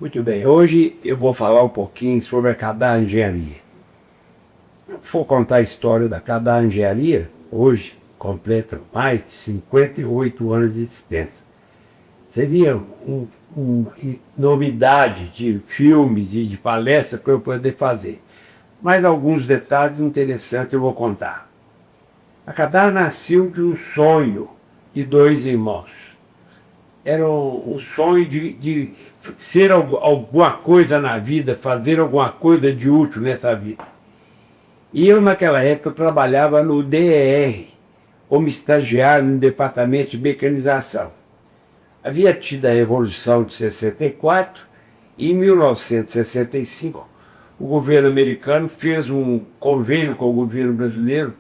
Muito bem, hoje eu vou falar um pouquinho sobre a Cadar Engenharia. Se for contar a história da Cadar Engenharia, hoje completa mais de 58 anos de existência. Seria uma novidade de filmes e de palestras para eu poder fazer. Mas alguns detalhes interessantes eu vou contar. A Cadar nasceu de um sonho de dois irmãos. Era um sonho de ser alguma coisa na vida, fazer alguma coisa de útil nessa vida. E eu, naquela época, eu trabalhava no DER, como estagiário no Departamento de Mecanização. Havia tido a Revolução de 64 e em 1965 o governo americano fez um convênio com o governo brasileiro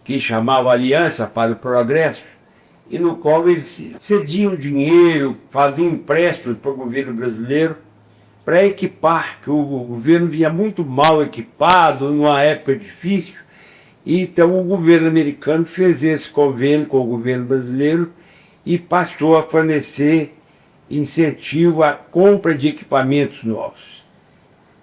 que chamava Aliança para o Progresso, e no qual eles cediam dinheiro, faziam empréstimo para o governo brasileiro para equipar, que o governo vinha muito mal equipado, numa época difícil, e então o governo americano fez esse convênio com o governo brasileiro e passou a fornecer incentivo à compra de equipamentos novos.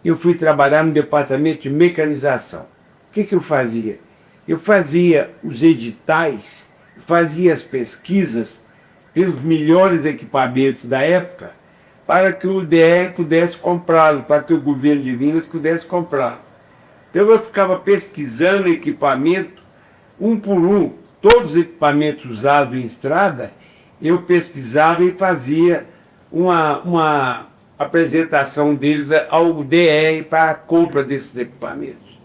Eu fui trabalhar no departamento de mecanização. O que eu fazia? Eu fazia os editais, fazia as pesquisas pelos melhores equipamentos da época para que o DER pudesse comprá-lo, para que o governo de Minas pudesse comprá-lo. Então eu ficava pesquisando equipamento, um por um, todos os equipamentos usados em estrada, eu pesquisava e fazia uma apresentação deles ao DER para a compra desses equipamentos.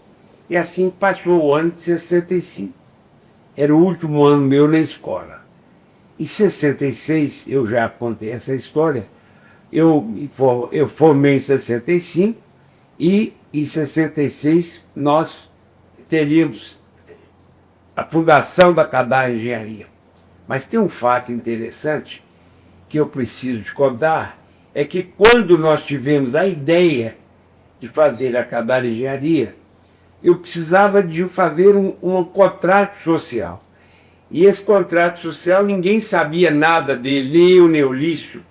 E assim passou o ano de 65. Era o último ano meu na escola. Em 66, eu já contei essa história, eu formei em 65 e em 66 nós teríamos a fundação da Cadar Engenharia. Mas tem um fato interessante que eu preciso te contar, é que quando nós tivemos a ideia de fazer a Cadar Engenharia, eu precisava de fazer um contrato social. E esse contrato social, ninguém sabia nada dele, nem eu, nem o Lício.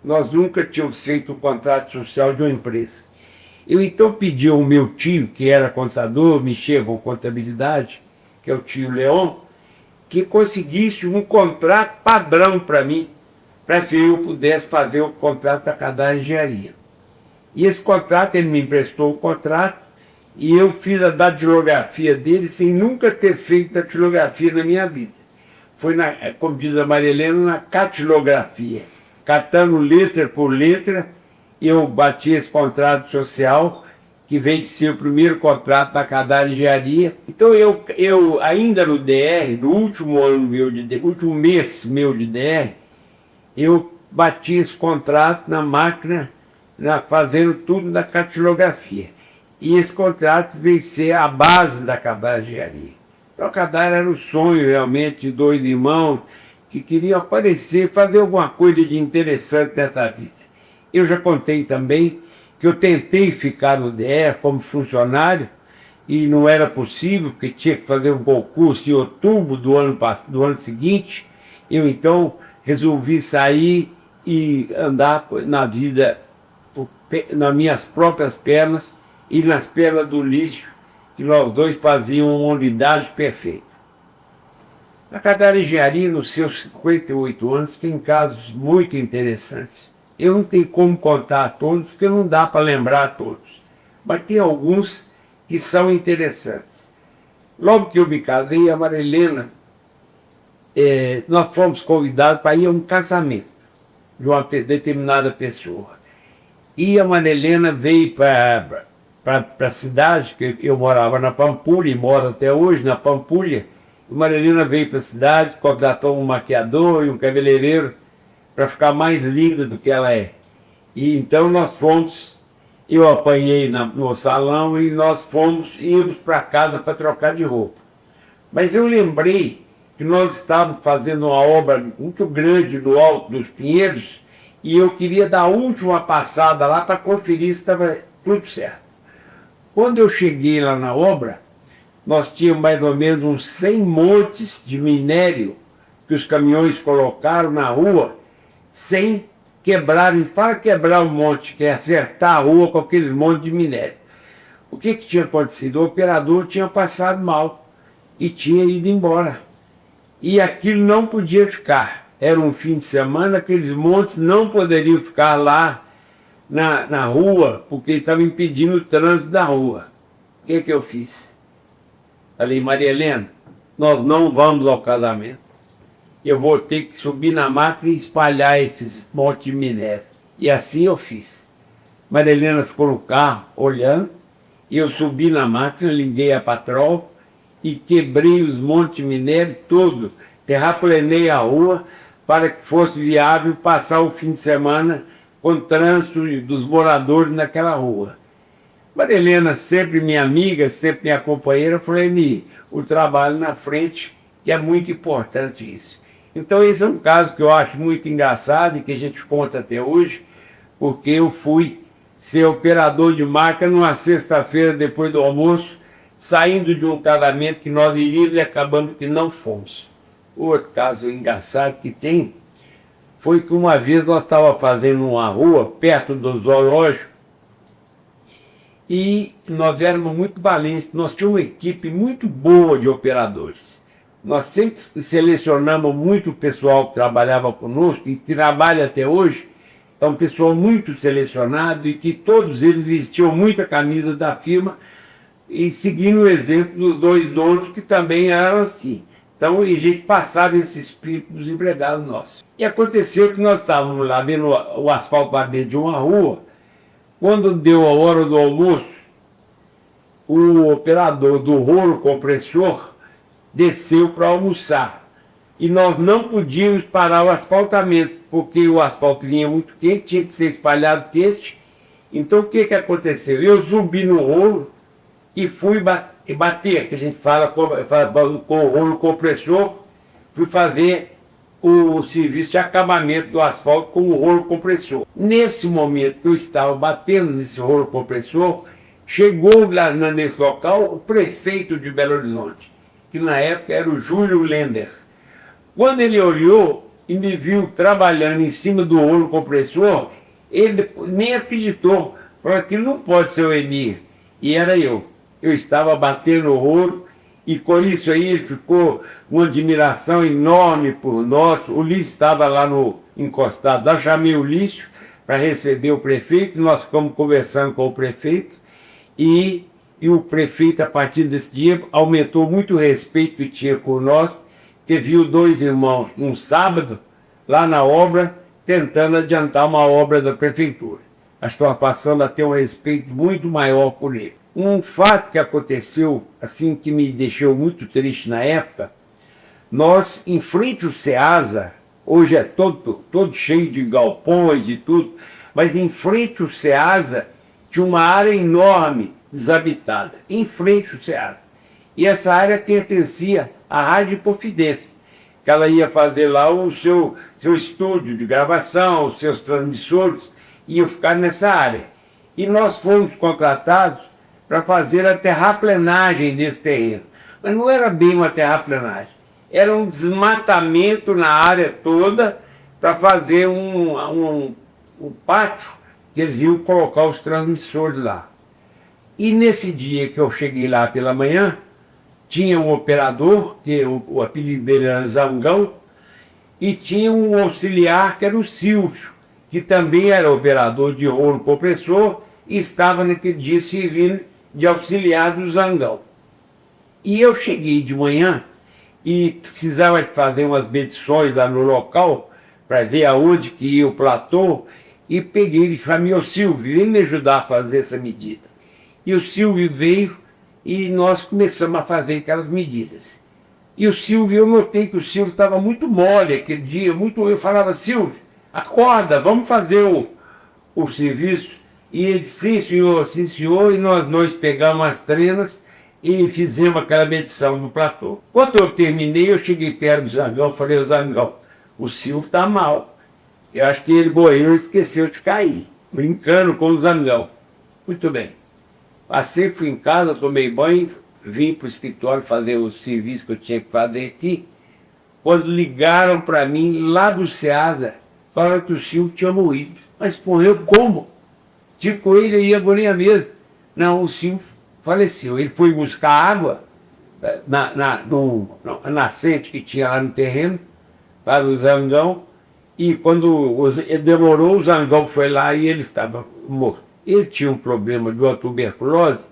Nós nunca tínhamos feito um contrato social de uma empresa. Eu então pedi ao meu tio, que era contador, mexia com contabilidade, que é o tio Leon, que conseguisse um contrato padrão para mim, para que eu pudesse fazer o contrato da Cadar Engenharia. E esse contrato, ele me emprestou o contrato, e eu fiz a datilografia dele sem nunca ter feito datilografia na minha vida. Foi, como diz a Maria Helena, na catilografia. Catando letra por letra, eu bati esse contrato social, que veio ser o primeiro contrato da Cadar Engenharia. Então eu ainda no DR, no último ano meu de DR, último mês meu de DR, eu bati esse contrato na máquina, fazendo tudo da catilografia. E esse contrato veio ser a base da Cadar Engenharia. Então a Cadar era o sonho realmente de dois irmãos que queriam aparecer, fazer alguma coisa de interessante nessa vida. Eu já contei também que eu tentei ficar no DR como funcionário e não era possível, porque tinha que fazer um concurso em outubro do ano seguinte. Eu então resolvi sair e andar na vida nas minhas próprias pernas e nas pernas do Lício, que nós dois fazíamos uma unidade perfeita. A Cadar Engenharia, nos seus 58 anos, tem casos muito interessantes. Eu não tenho como contar todos, porque não dá para lembrar todos. Mas tem alguns que são interessantes. Logo que eu me casei, a Maria Helena, nós fomos convidados para ir a um casamento de uma determinada pessoa. E a Maria Helena veio para a cidade, que eu morava na Pampulha, e moro até hoje na Pampulha. A Maria Helena veio para a cidade, contratou um maquiador e um cabeleireiro para ficar mais linda do que ela é. E então nós fomos, eu apanhei no salão e nós íamos para casa para trocar de roupa. Mas eu lembrei que nós estávamos fazendo uma obra muito grande no Alto dos Pinheiros e eu queria dar a última passada lá para conferir se estava tudo certo. Quando eu cheguei lá na obra, nós tínhamos mais ou menos uns 100 montes de minério que os caminhões colocaram na rua sem quebraram, fala quebrar um monte, que é acertar a rua com aqueles montes de minério. O que tinha acontecido? O operador tinha passado mal e tinha ido embora. E aquilo não podia ficar. Era um fim de semana, aqueles montes não poderiam ficar lá na rua, porque estava impedindo o trânsito da rua. O que eu fiz? Falei, Maria Helena, nós não vamos ao casamento. Eu vou ter que subir na máquina e espalhar esses montes de minério. E assim eu fiz. Maria Helena ficou no carro, olhando, e eu subi na máquina, liguei a patrol e quebrei os montes de minério todo, terraplenei a rua para que fosse viável passar o fim de semana com o trânsito dos moradores naquela rua. Maria Helena, sempre minha amiga, sempre minha companheira, falou, o trabalho na frente, que é muito importante isso. Então esse é um caso que eu acho muito engraçado e que a gente conta até hoje, porque eu fui ser operador de máquina numa sexta-feira depois do almoço, saindo de um casamento que nós iríamos e acabando que não fomos. Outro caso engraçado que tem foi que uma vez nós estávamos fazendo uma rua perto do zoológico e nós éramos muito valentes, nós tínhamos uma equipe muito boa de operadores. Nós sempre selecionamos muito o pessoal que trabalhava conosco e trabalha até hoje. É um pessoal muito selecionado e que todos eles vestiam muita camisa da firma e seguindo o exemplo dos dois donos que também eram assim. Então a gente passava esse espírito dos empregados nossos. E aconteceu que nós estávamos lá vendo o asfalto lá dentro de uma rua. Quando deu a hora do almoço, o operador do rolo compressor desceu para almoçar. E nós não podíamos parar o asfaltamento, porque o asfalto vinha muito quente, tinha que ser espalhado teste. Então o que aconteceu? Eu subi no rolo e fui bater, que a gente fala com o rolo compressor, fui fazer o serviço de acabamento do asfalto com o rolo compressor. Nesse momento que eu estava batendo nesse rolo compressor, chegou lá nesse local o prefeito de Belo Horizonte, que na época era o Júlio Lender. Quando ele olhou e me viu trabalhando em cima do rolo compressor, ele nem acreditou, falou, aquilo não pode ser o Emir. E era eu. Eu estava batendo o rolo e com isso aí ele ficou uma admiração enorme por nós. O Lício estava lá encostado lá, chamei o Lício para receber o prefeito, nós ficamos conversando com o prefeito e o prefeito, a partir desse dia, aumentou muito o respeito que tinha por nós, que viu dois irmãos num sábado, lá na obra, tentando adiantar uma obra da prefeitura. Nós estamos passando a ter um respeito muito maior por ele. Um fato que aconteceu, assim, que me deixou muito triste na época, nós, em frente ao Ceasa, hoje é todo cheio de galpões e tudo, mas em frente ao Ceasa tinha uma área enorme, desabitada, em frente ao Ceasa. E essa área pertencia à Rádio Confidência, que ela ia fazer lá o seu estúdio de gravação, os seus transmissores, iam ficar nessa área. E nós fomos contratados para fazer a terraplenagem desse terreno. Mas não era bem uma terraplenagem, era um desmatamento na área toda para fazer um pátio que eles iam colocar os transmissores lá. E nesse dia que eu cheguei lá pela manhã, tinha um operador, que o apelido dele era Zangão, e tinha um auxiliar que era o Silvio, que também era operador de rolo compressor e estava naquele dia servindo de auxiliar do Zangão. E eu cheguei de manhã e precisava fazer umas medições lá no local para ver aonde que ia o platô, e peguei e chamei o Silvio, vem me ajudar a fazer essa medida. E o Silvio veio e nós começamos a fazer aquelas medidas. E o Silvio, eu notei que o Silvio estava muito mole aquele dia, eu falava, Silvio, acorda, vamos fazer o serviço. E ele disse, sim senhor, e nós pegamos as trenas e fizemos aquela medição no platô. Quando eu terminei, eu cheguei perto do Zangão, falei, o Zangão, o Silvio está mal. Eu acho que ele morreu e esqueceu de cair, brincando com o Zangão. Muito bem. Passei, fui em casa, tomei banho, vim para o escritório fazer o serviço que eu tinha que fazer aqui. Quando ligaram para mim, lá do Ceasa, falaram que o Silvio tinha morrido. Mas morreu como? Tipo, ele ia agonia mesmo. Não, o Silvio faleceu. Ele foi buscar água na nascente que tinha lá no terreno, para o Zangão, e quando ele demorou, o Zangão foi lá e ele estava morto. Ele tinha um problema de uma tuberculose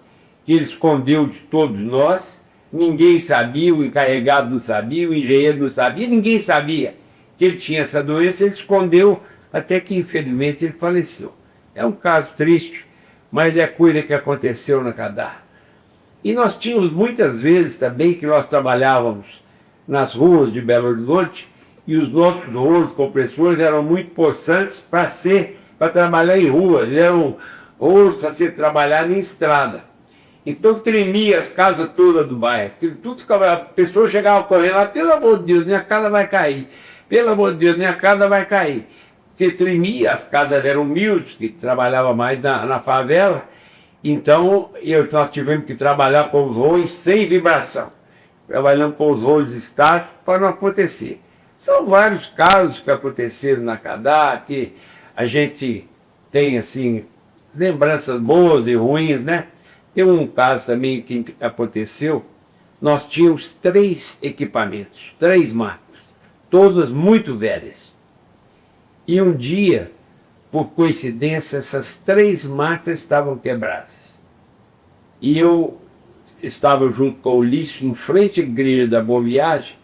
que ele escondeu de todos nós, ninguém sabia, o encarregado não sabia, o engenheiro não sabia, ninguém sabia que ele tinha essa doença, ele escondeu até que infelizmente ele faleceu. É um caso triste, mas é coisa que aconteceu na Cadar. E nós tínhamos muitas vezes também que nós trabalhávamos nas ruas de Belo Horizonte e os nossos rolos compressores eram muito possantes para trabalhar em rua, eles eram rolos para ser trabalhado em estrada. Então tremia as casas todas do bairro, tudo ficava, a pessoa chegava correndo lá, pelo amor de Deus, minha casa vai cair, pelo amor de Deus, minha casa vai cair. Porque tremia, as casas eram humildes, que trabalhava mais na favela. Então, nós tivemos que trabalhar com os rolos sem vibração, trabalhando com os rolos estáticos para não acontecer. São vários casos que aconteceram na Cadar, que a gente tem, assim, lembranças boas e ruins, né? Tem um caso também que aconteceu, nós tínhamos 3 equipamentos, 3 máquinas, todas muito velhas. E um dia, por coincidência, essas 3 máquinas estavam quebradas. E eu estava junto com o Ulisses, em frente à igreja da Boa Viagem.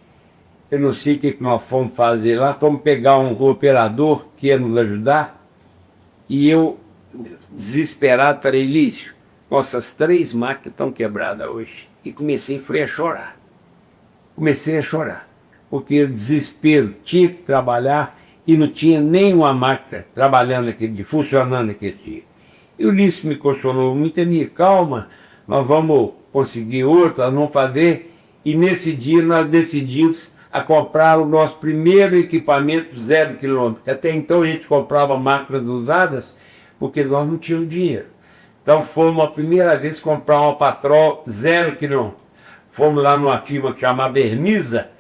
Eu não sei o que nós fomos fazer lá, fomos pegar um operador que ia nos ajudar. E eu, desesperado, falei, Lício, nossas 3 máquinas estão quebradas hoje. E comecei a chorar. Comecei a chorar, porque o desespero, tinha que trabalhar, e não tinha nenhuma máquina trabalhando naquele dia, funcionando naquele dia. E o Ulisses me consolou muito, me calma, nós vamos conseguir outra, nós vamos fazer. E nesse dia nós decidimos a comprar o nosso primeiro equipamento 0 km. Até então a gente comprava máquinas usadas, porque nós não tínhamos dinheiro. Então fomos a primeira vez comprar uma Patrol 0 km. Fomos lá numa firma que chama Bermisa,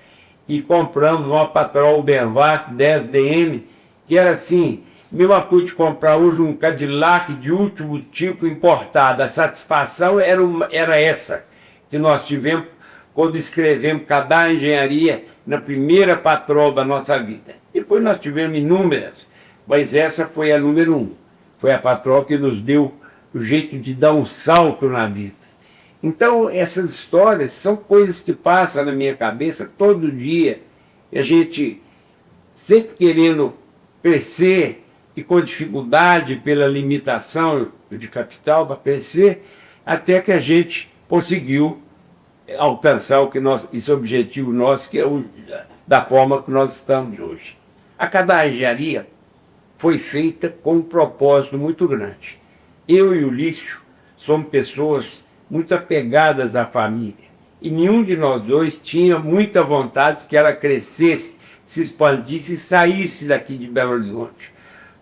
e compramos uma Patrol Benvac 10DM, que era assim, mesma coisa de comprar hoje um Cadillac de último tipo importado. A satisfação era essa que nós tivemos quando escrevemos Cadar Engenharia na primeira Patrol da nossa vida. Depois nós tivemos inúmeras, mas essa foi a número 1. Foi a Patrol que nos deu o jeito de dar um salto na vida. Então, essas histórias são coisas que passam na minha cabeça todo dia. E a gente sempre querendo crescer e com dificuldade pela limitação de capital para crescer, até que a gente conseguiu alcançar esse objetivo nosso, que é da forma que nós estamos hoje. A Cadar Engenharia foi feita com um propósito muito grande. Eu e o Lício somos pessoas muito apegadas à família. E nenhum de nós dois tinha muita vontade que ela crescesse, se expandisse e saísse daqui de Belo Horizonte.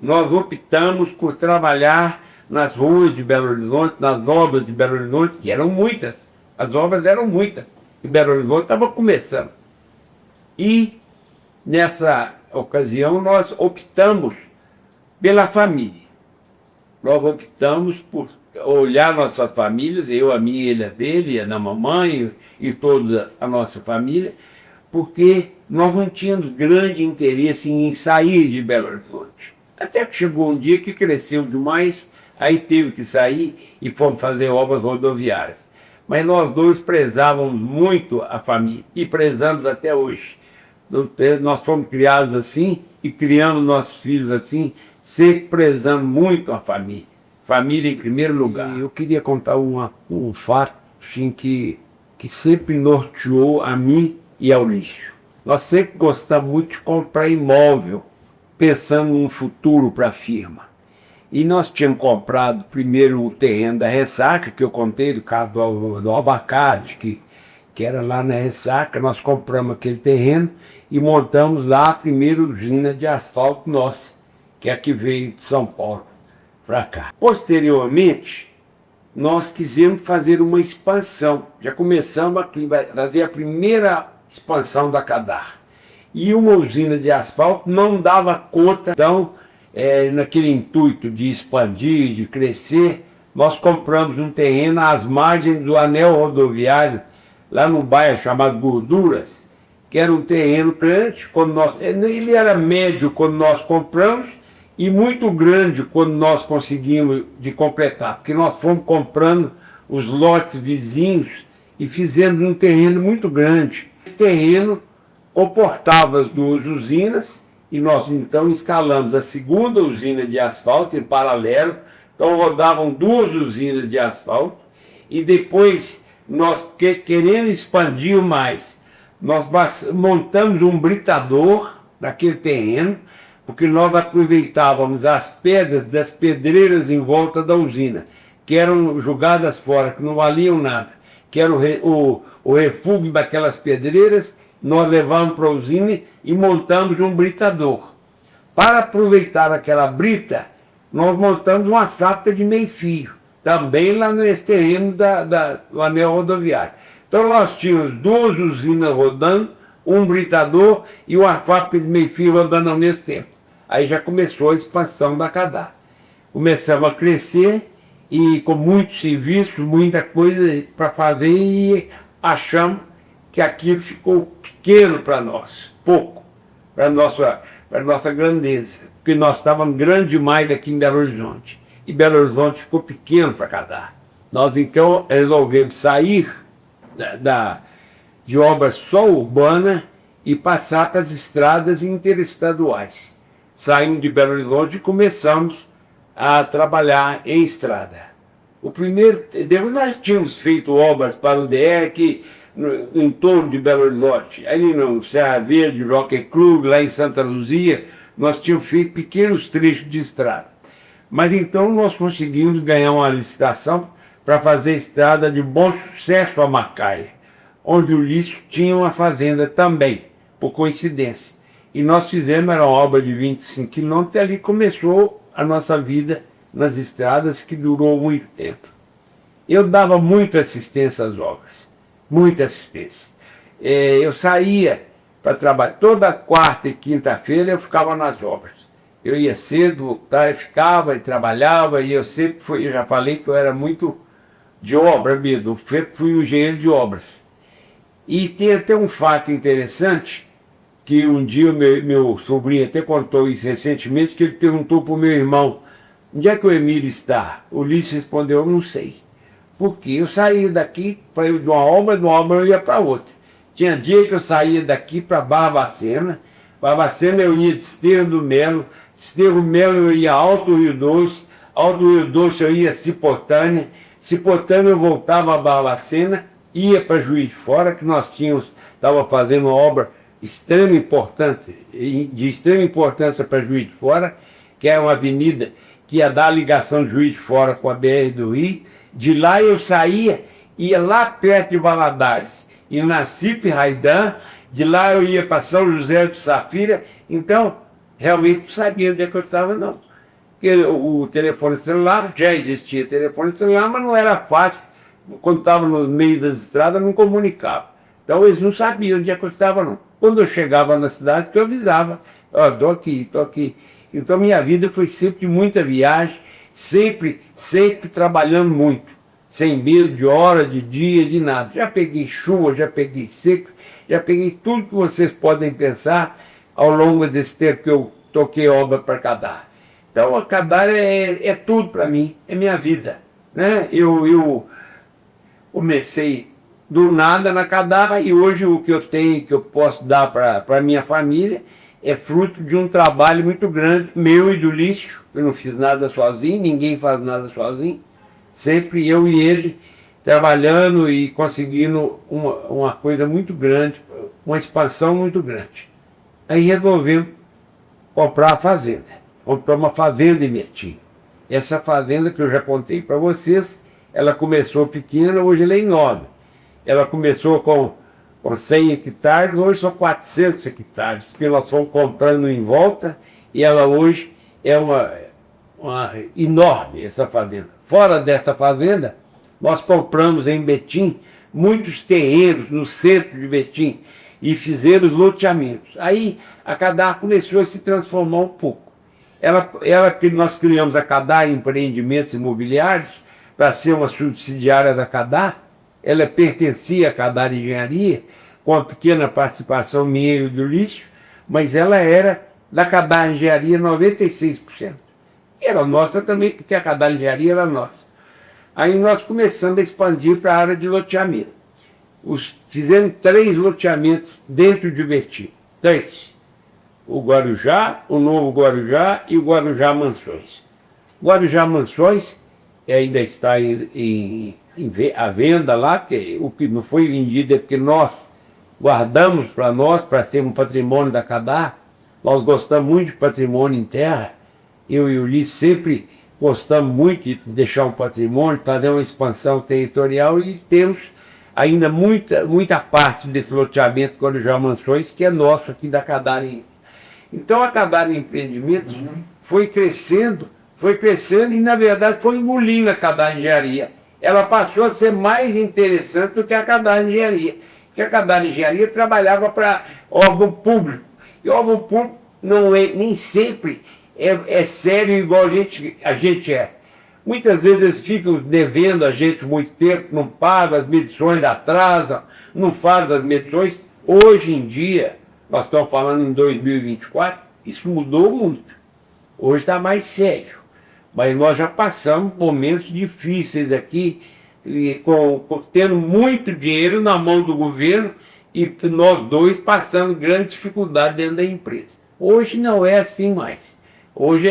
Nós optamos por trabalhar nas ruas de Belo Horizonte, nas obras de Belo Horizonte, que eram muitas. As obras eram muitas. E Belo Horizonte estava começando. E, nessa ocasião, nós optamos pela família. Nós optamos por olhar nossas famílias, eu, a minha, ele, a dele, a da mamãe e toda a nossa família, porque nós não tínhamos grande interesse em sair de Belo Horizonte. Até que chegou um dia que cresceu demais, aí teve que sair e fomos fazer obras rodoviárias. Mas nós dois prezávamos muito a família e prezamos até hoje. Nós fomos criados assim e criamos nossos filhos assim, sempre prezando muito a família. Família em primeiro lugar. Eu queria contar um fato assim, que sempre norteou a mim e ao Lício. Nós sempre gostamos muito de comprar imóvel, pensando num futuro para a firma. E nós tínhamos comprado primeiro o terreno da Ressaca, que eu contei do caso do abacate, que era lá na Ressaca. Nós compramos aquele terreno e montamos lá a primeira usina de asfalto nossa, que é a que veio de São Paulo para cá. Posteriormente, nós quisemos fazer uma expansão. Já começamos aqui, vai fazer a primeira expansão da Cadar. e uma usina de asfalto não dava conta. Então, naquele intuito de expandir, de crescer, nós compramos um terreno às margens do anel rodoviário, lá no bairro chamado Gorduras, que era um terreno grande, ele era médio quando nós compramos e muito grande quando nós conseguimos de completar, porque nós fomos comprando os lotes vizinhos e fizemos um terreno muito grande. Esse terreno comportava as duas usinas e nós então escalamos a segunda usina de asfalto em paralelo, então rodavam duas usinas de asfalto e depois nós, querendo expandir mais, nós montamos um britador naquele terreno, porque nós aproveitávamos as pedras das pedreiras em volta da usina, que eram jogadas fora, que não valiam nada, que era o refúgio daquelas pedreiras, nós levamos para a usina e montamos um britador. Para aproveitar aquela brita, nós montamos uma safra de meio fio, também lá nesse terreno do anel rodoviário. Então nós tínhamos duas usinas rodando, um britador e uma fábrica de meio fio rodando ao mesmo tempo. Aí já começou a expansão da Cadar. Começamos a crescer e com muito serviço, muita coisa para fazer e achamos que aquilo ficou pequeno para nós, pouco, para nossa grandeza, porque nós estávamos grande demais aqui em Belo Horizonte. E Belo Horizonte ficou pequeno para Cadar. Nós então resolvemos sair de obras só urbana e passar para as estradas interestaduais. Saímos de Belo Horizonte e começamos a trabalhar em estrada. O primeiro, nós tínhamos feito obras para o DR em torno de Belo Horizonte, ali no Serra Verde, Jockey Club, lá em Santa Luzia, nós tínhamos feito pequenos trechos de estrada. Mas então nós conseguimos ganhar uma licitação para fazer estrada de Bom Sucesso a Macaé, onde o Lício tinha uma fazenda também, por coincidência. E nós fizemos, era uma obra de 25 quilômetros, e ali começou a nossa vida nas estradas, que durou muito tempo. Eu dava muita assistência às obras, muita assistência. Eu saía para trabalhar, toda quarta e quinta-feira eu ficava nas obras. Eu ia cedo, ficava e trabalhava, e eu sempre fui, eu já falei que eu era muito de obra mesmo, eu fui um engenheiro de obras. E tem até um fato interessante, que um dia meu sobrinho até contou isso recentemente, que ele perguntou para o meu irmão, onde é que o Emílio está? O Ulisses respondeu, eu não sei. Porque eu saía daqui para ir de uma obra eu ia para outra. Tinha dia que eu saía daqui para Barbacena eu ia de Esteiro do Melo eu ia Alto Rio Doce eu ia Cipotânea eu voltava a Barbacena, ia para Juiz de Fora, que nós estava fazendo uma obra de extrema importância para Juiz de Fora, que é uma avenida que ia dar a ligação de Juiz de Fora com a BR do Rio. De lá eu saía, ia lá perto de Valadares, e na Cipe Raidan, de lá eu ia para São José de Safira. Então, realmente não sabia onde é que eu estava, não. Porque o telefone celular, já existia telefone celular, mas não era fácil. Quando estava no meio das estradas, não comunicava. Então, eles não sabiam onde é que eu estava, não. Quando eu chegava na cidade, eu avisava, ó, estou aqui. Então, minha vida foi sempre de muita viagem, sempre trabalhando muito, sem medo de hora, de dia, de nada. Já peguei chuva, já peguei seco, já peguei tudo que vocês podem pensar ao longo desse tempo que eu toquei obra para Cadar. Então, a Cadar é tudo para mim, é minha vida, né? Eu comecei do nada na Cadar e hoje o que eu tenho, que eu posso dar para a minha família, é fruto de um trabalho muito grande, meu e do Lício. Eu não fiz nada sozinho, ninguém faz nada sozinho. Sempre eu e ele trabalhando e conseguindo uma coisa muito grande, uma expansão muito grande. Aí resolvemos comprar a fazenda. Comprar uma fazenda em Metim. Essa fazenda que eu já contei para vocês, ela começou pequena, hoje ela é enorme. Ela começou com 100 hectares, hoje são 400 hectares, porque nós fomos comprando em volta, e ela hoje é uma enorme, essa fazenda. Fora dessa fazenda, nós compramos em Betim muitos terrenos no centro de Betim, e fizeram os loteamentos. Aí a Cadar começou a se transformar um pouco. Nós criamos a Cadar Empreendimentos Imobiliários para ser uma subsidiária da Cadar. Ela pertencia à Cadar Engenharia, com uma pequena participação minha e do Lício, mas ela era da Cadar Engenharia 96%. E era nossa também, porque a Cadar Engenharia era nossa. Aí nós começamos a expandir para a área de loteamento. Fizemos 3 loteamentos dentro de Betim. 3. O Guarujá, o Novo Guarujá e o Guarujá Mansões. O Guarujá Mansões ainda está à venda lá, o que não foi vendido é porque nós guardamos para nós, para ser um patrimônio da Cadar. Nós gostamos muito de patrimônio em terra. Eu e o Ulisses sempre gostamos muito de deixar um patrimônio para dar uma expansão territorial e temos ainda muita parte desse loteamento Guarujá Mansões que é nosso aqui da Cadar. Então a Cadar Empreendimentos foi crescendo e na verdade foi engolindo a Cadar Engenharia. Ela passou a ser mais interessante do que a Cadar Engenharia, que a Cadar Engenharia trabalhava para órgão público. E órgão público não é, nem sempre é sério igual a gente é. Muitas vezes eles ficam devendo a gente muito tempo, não pagam as medições, atrasam, não fazem as medições. Hoje em dia, nós estamos falando em 2024, isso mudou muito. Hoje está mais sério. Mas nós já passamos momentos difíceis aqui, tendo muito dinheiro na mão do governo e nós dois passando grandes dificuldades dentro da empresa. Hoje não é assim mais. Hoje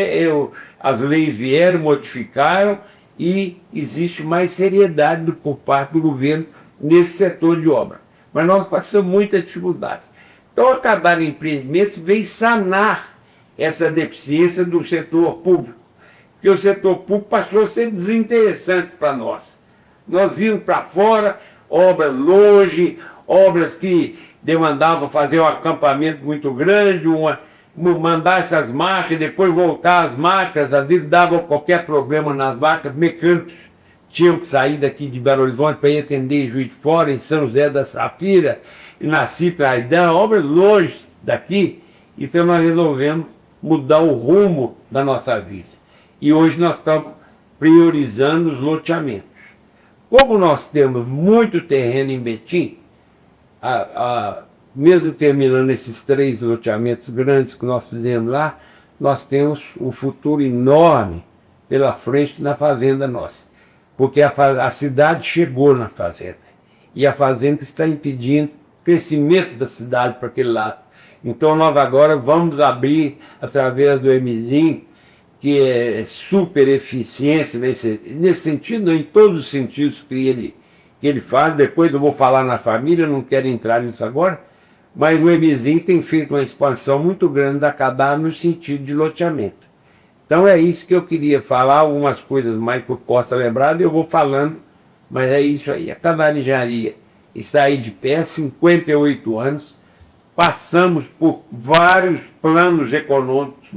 as leis vieram, modificaram e existe mais seriedade por parte do governo nesse setor de obra. Mas nós passamos muita dificuldade. Então a Cadar Empreendimentos veio sanar essa deficiência do setor público, porque o setor público passou a ser desinteressante para nós. Nós íamos para fora, obras longe, obras que demandavam fazer um acampamento muito grande, mandar essas máquinas, depois voltar as máquinas, às vezes dava qualquer problema nas máquinas, mecânicos tinham que sair daqui de Belo Horizonte para ir atender em Juiz de Fora, em São José da Safira, e na Cipra Aidan, obras longe daqui. Então nós resolvemos mudar o rumo da nossa vida. E hoje nós estamos priorizando os loteamentos. Como nós temos muito terreno em Betim, mesmo terminando esses 3 loteamentos grandes que nós fizemos lá, nós temos um futuro enorme pela frente na fazenda nossa. Porque a cidade chegou na fazenda. E a fazenda está impedindo o crescimento da cidade para aquele lado. Então nós agora vamos abrir, através do Emizim, que é super eficiência nesse sentido, não, em todos os sentidos que ele faz. Depois eu vou falar na família, não quero entrar nisso agora, mas o Emizim tem feito uma expansão muito grande da Cadar no sentido de loteamento. Então é isso que eu queria falar, algumas coisas mais que eu possa lembrar, eu vou falando, mas é isso aí. A Cadar Engenharia está aí de pé, 58 anos, passamos por vários planos econômicos,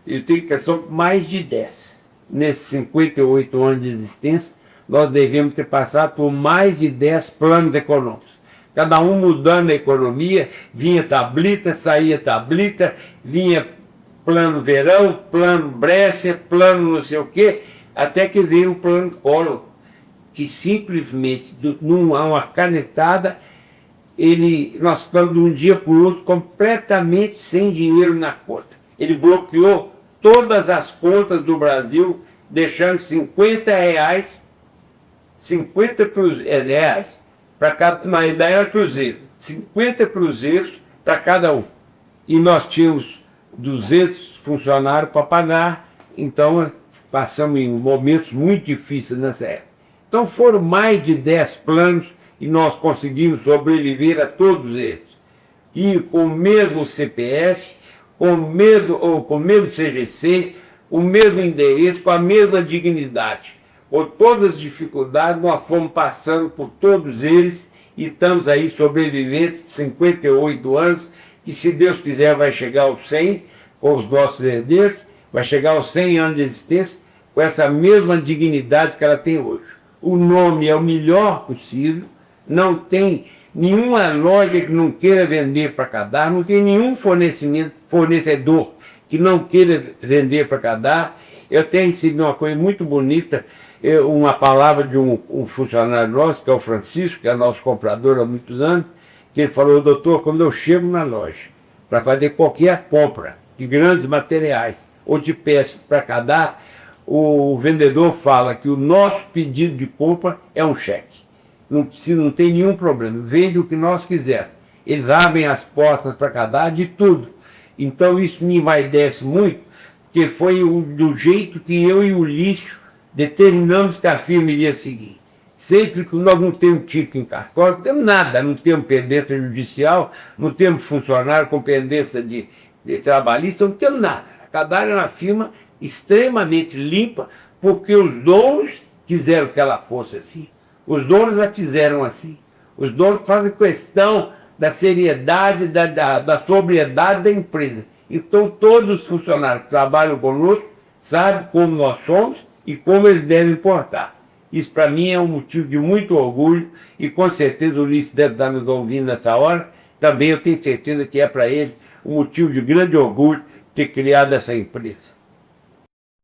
Eu tenho que são mais de 10. Nesses 58 anos de existência, nós devemos ter passado por mais de 10 planos econômicos. Cada um mudando a economia, vinha tablita, saía tablita, vinha plano verão, plano Brescia, plano não sei o quê, até que veio o plano Collor, que simplesmente, numa canetada, nós ficamos de um dia para o outro completamente sem dinheiro na conta. Ele bloqueou todas as contas do Brasil, deixando 50 reais para cada, na ideia era cruzeiro, 50 cruzeiros para cada um. E nós tínhamos 200 funcionários para pagar, então passamos em momentos muito difíceis nessa época. Então foram mais de 10 planos e nós conseguimos sobreviver a todos eles. E com o mesmo CPF, com o mesmo CGC, o mesmo endereço, com a mesma dignidade. Por todas as dificuldades, nós fomos passando por todos eles e estamos aí sobreviventes de 58 anos, que se Deus quiser vai chegar aos 100, com os nossos herdeiros, vai chegar aos 100 anos de existência, com essa mesma dignidade que ela tem hoje. O nome é o melhor possível, não tem nenhuma loja que não queira vender para Cadar, não tem nenhum fornecedor que não queira vender para Cadar. Eu tenho recebido uma coisa muito bonita, uma palavra de um funcionário nosso, que é o Francisco, que é nosso comprador há muitos anos, que ele falou: doutor, quando eu chego na loja para fazer qualquer compra de grandes materiais ou de peças para Cadar, o vendedor fala que o nosso pedido de compra é um cheque. Não tem nenhum problema, vende o que nós quisermos. Eles abrem as portas para Cadar de tudo. Então isso me envaidece muito, porque foi do jeito que eu e o Lício determinamos que a firma iria seguir. Sempre que nós não temos título em cartório, não temos nada, não temos pendência judicial, não temos funcionário com pendência de trabalhista, não temos nada. A Cadar é uma firma extremamente limpa, porque os donos quiseram que ela fosse assim. Os donos a fizeram assim. Os donos fazem questão da seriedade, da sobriedade da empresa. Então todos os funcionários que trabalham conosco sabem como nós somos e como eles devem portar. Isso para mim é um motivo de muito orgulho e com certeza o Ulisses deve estar nos ouvindo nessa hora. Também eu tenho certeza que é para ele um motivo de grande orgulho ter criado essa empresa.